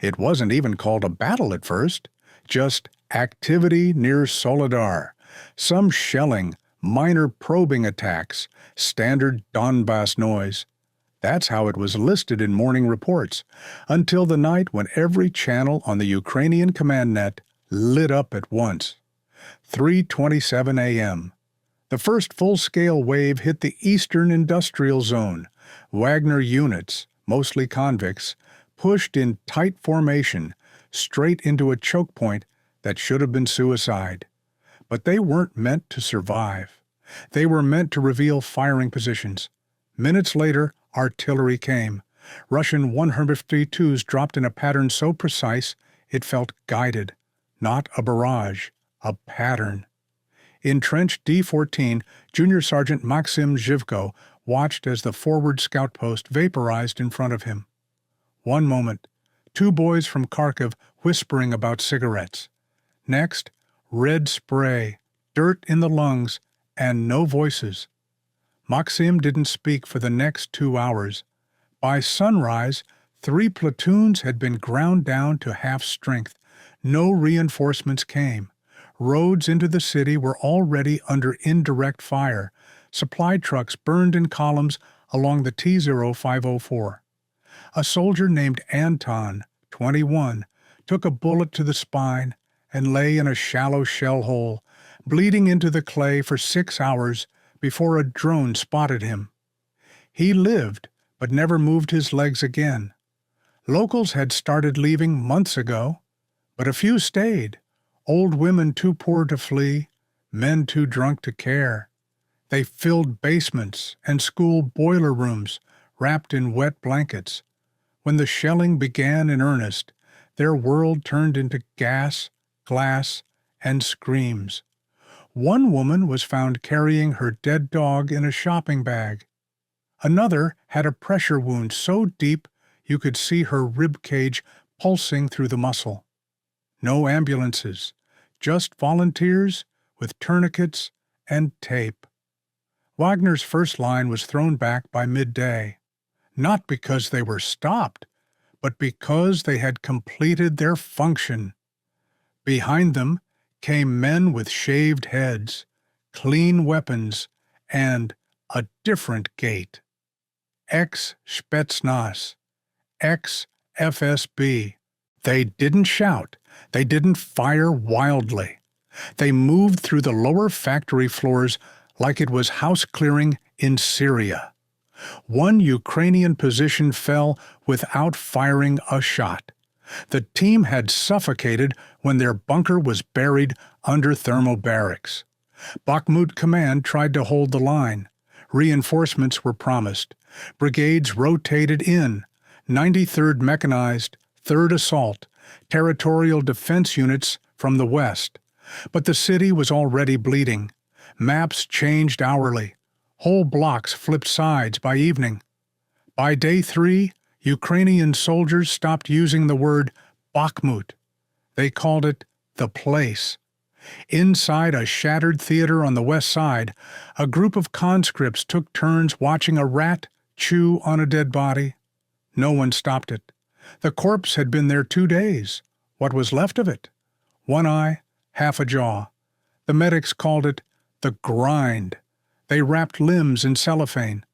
It wasn't even called a battle at first, just activity near Soledar, some shelling, minor probing attacks, standard Donbass noise. That's how it was listed in morning reports, until the night when every channel on the Ukrainian command net lit up at once. 3:27 a.m. The first full-scale wave hit the eastern industrial zone. Wagner units, mostly convicts, pushed in tight formation straight into a choke point that should have been suicide. But they weren't meant to survive. They were meant to reveal firing positions. Minutes later, artillery came. Russian 152s dropped in a pattern so precise it felt guided. Not a barrage, a pattern. In Trench D14, Junior Sergeant Maxim Zhivko watched as the forward scout post vaporized in front of him. One moment, two boys from Kharkiv whispering about cigarettes. Next, red spray, dirt in the lungs, and no voices. Maxim didn't speak for the next 2 hours. By sunrise, 3 platoons had been ground down to half strength. No reinforcements came. Roads into the city were already under indirect fire. Supply trucks burned in columns along the T-0504. A soldier named Anton, 21, took a bullet to the spine and lay in a shallow shell hole, bleeding into the clay for 6 hours before a drone spotted him. He lived, but never moved his legs again. Locals had started leaving months ago, but a few stayed. Old women too poor to flee, men too drunk to care. They filled basements and school boiler rooms, wrapped in wet blankets. When the shelling began in earnest, their world turned into gas, glass, and screams. One woman was found carrying her dead dog in a shopping bag. Another had a pressure wound so deep you could see her rib cage pulsing through the muscle. No ambulances, just volunteers with tourniquets and tape. Wagner's first line was thrown back by midday, not because they were stopped, but because they had completed their function. Behind them came men with shaved heads, clean weapons, and a different gait. Ex-Spetsnaz, ex-FSB. They didn't shout. They didn't fire wildly. They moved through the lower factory floors like it was house clearing in Syria. One Ukrainian position fell without firing a shot. The team had suffocated when their bunker was buried under thermal barracks. Bakhmut command tried to hold the line. Reinforcements were promised. Brigades rotated in. 93rd Mechanized, 3rd Assault, territorial defense units from the west. But the city was already bleeding. Maps changed hourly. Whole blocks flipped sides by evening. By day 3, Ukrainian soldiers stopped using the word Bakhmut. They called it the place. Inside a shattered theater on the west side, a group of conscripts took turns watching a rat chew on a dead body. No one stopped it. The corpse had been there 2 days. What was left of it? One eye, half a jaw. The medics called it the grind. They wrapped limbs in cellophane.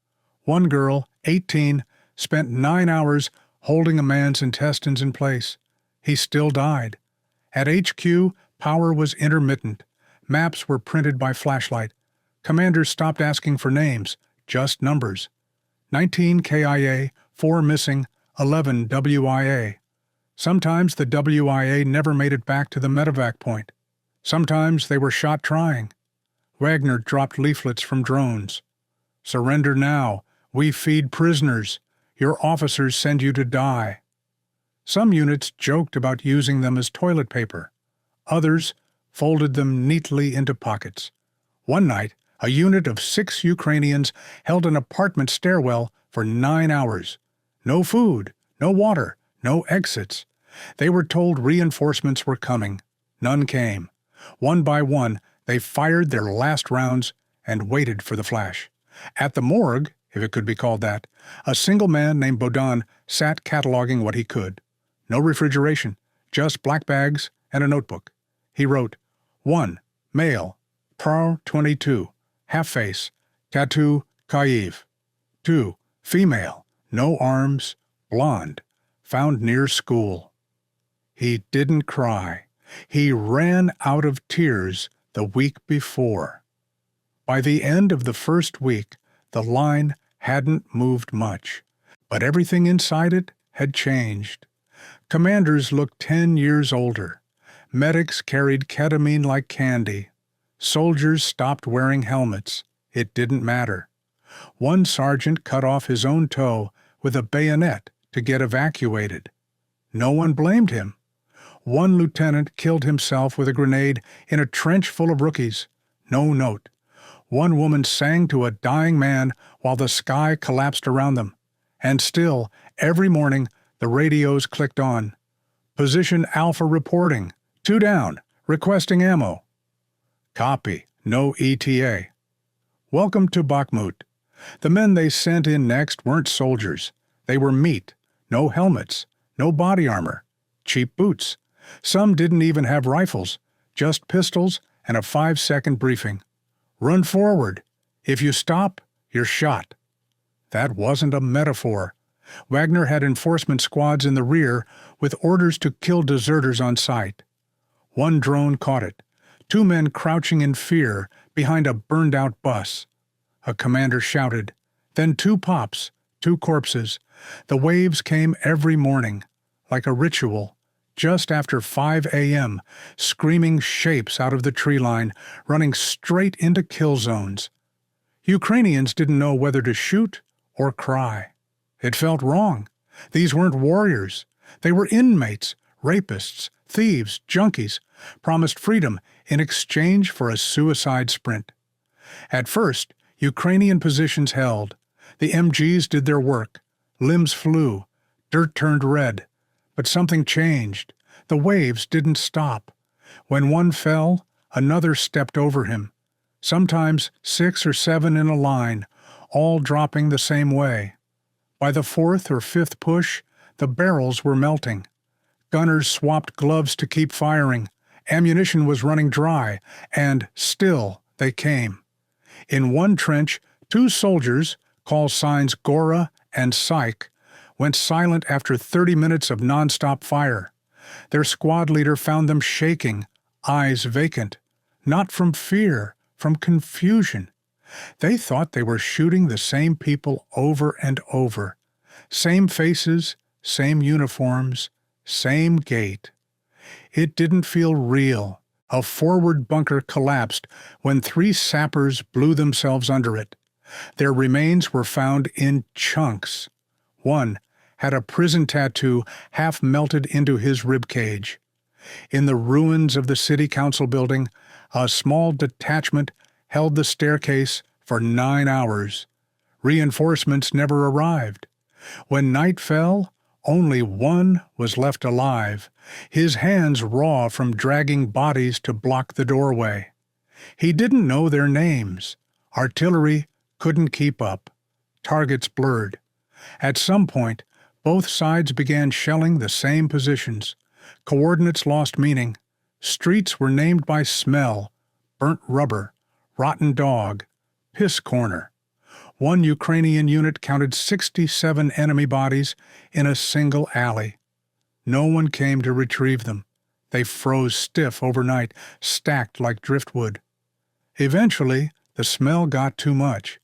One girl, 18, spent 9 hours holding a man's intestines in place. He still died. At HQ, power was intermittent. Maps were printed by flashlight. Commanders stopped asking for names, just numbers. 19 KIA, 4 missing, 11 WIA. Sometimes the WIA never made it back to the medevac point. Sometimes they were shot trying. Wagner dropped leaflets from drones. Surrender now. We feed prisoners. Your officers send you to die. Some units joked about using them as toilet paper. Others folded them neatly into pockets. One night, a unit of 6 Ukrainians held an apartment stairwell for 9 hours. No food, no water, no exits. They were told reinforcements were coming. None came. One by one, they fired their last rounds and waited for the flash. At the morgue, if it could be called that, a single man named Bodan sat cataloging what he could. No refrigeration, just black bags and a notebook. He wrote, 1. Male, Pro 22, half face, tattoo, Kyiv. 2. Female, no arms, blonde, found near school. He didn't cry. He ran out of tears the week before. By the end of the first week, the line hadn't moved much, but everything inside it had changed. Commanders looked 10 years older. Medics carried ketamine like candy. Soldiers stopped wearing helmets. It didn't matter. One sergeant cut off his own toe with a bayonet to get evacuated. No one blamed him. One lieutenant killed himself with a grenade in a trench full of rookies. No note. One woman sang to a dying man while the sky collapsed around them. And still, every morning, the radios clicked on. Position Alpha reporting. 2 down. Requesting ammo. Copy. No ETA. Welcome to Bakhmut. The men they sent in next weren't soldiers. They were meat. No helmets. No body armor. Cheap boots. Some didn't even have rifles. Just pistols and a 5-second briefing. Run forward. If you stop, you're shot. That wasn't a metaphor. Wagner had enforcement squads in the rear with orders to kill deserters on sight. One drone caught it. 2 men crouching in fear behind a burned-out bus. A commander shouted. Then 2 pops, 2 corpses. The waves came every morning, like a ritual, just after 5 a.m., screaming shapes out of the tree line, running straight into kill zones. Ukrainians didn't know whether to shoot or cry. It felt wrong. These weren't warriors. They were inmates, rapists, thieves, junkies, promised freedom in exchange for a suicide sprint. At first, Ukrainian positions held. The MGs did their work. Limbs flew. Dirt turned red. But something changed. The waves didn't stop. When one fell, another stepped over him. Sometimes 6 or 7 in a line, all dropping the same way. By the 4th or 5th push, the barrels were melting. Gunners swapped gloves to keep firing. Ammunition was running dry, and still they came. In one trench, 2 soldiers, call signs Gora and Psych, went silent after 30 minutes of nonstop fire. Their squad leader found them shaking, eyes vacant, not from fear, from confusion. They thought they were shooting the same people over and over. Same faces, same uniforms, same gait. It didn't feel real. A forward bunker collapsed when 3 sappers blew themselves under it. Their remains were found in chunks. One had a prison tattoo half melted into his rib cage. In the ruins of the city council building, a small detachment held the staircase for 9 hours. Reinforcements never arrived. When night fell, only one was left alive, his hands raw from dragging bodies to block the doorway. He didn't know their names. Artillery couldn't keep up. Targets blurred. At some point, both sides began shelling the same positions. Coordinates lost meaning. Streets were named by smell: burnt rubber, rotten dog, piss corner. One Ukrainian unit counted 67 enemy bodies in a single alley. No one came to retrieve them. They froze stiff overnight, stacked like driftwood. Eventually, the smell got too much.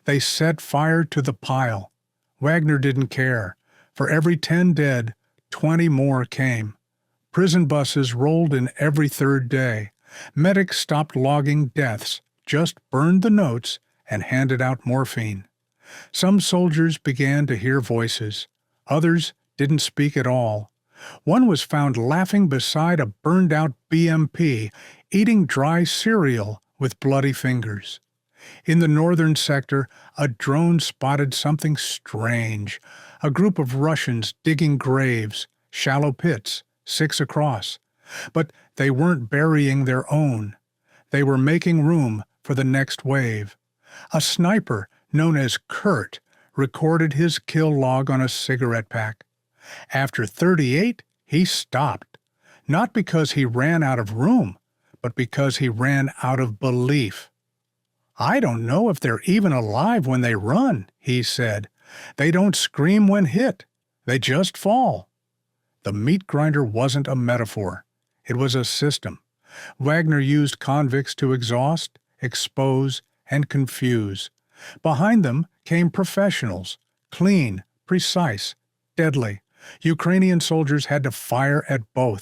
They set fire to the pile. Wagner didn't care. For every 10 dead, 20 more came. Prison buses rolled in every 3rd day. Medics stopped logging deaths, just burned the notes and handed out morphine. Some soldiers began to hear voices. Others didn't speak at all. One was found laughing beside a burned-out BMP, eating dry cereal with bloody fingers. In the northern sector, a drone spotted something strange. A group of Russians digging graves, shallow pits, 6 across. But they weren't burying their own. They were making room for the next wave. A sniper, known as Kurt, recorded his kill log on a cigarette pack. After 38, He stopped, not because he ran out of room, but because he ran out of belief. "I don't know if they're even alive when they run," he said. "They don't scream when hit. They just fall." The meat grinder wasn't a metaphor. It was a system. Wagner used convicts to exhaust, expose, and confuse. Behind them came professionals, clean, precise, deadly. Ukrainian soldiers had to fire at both.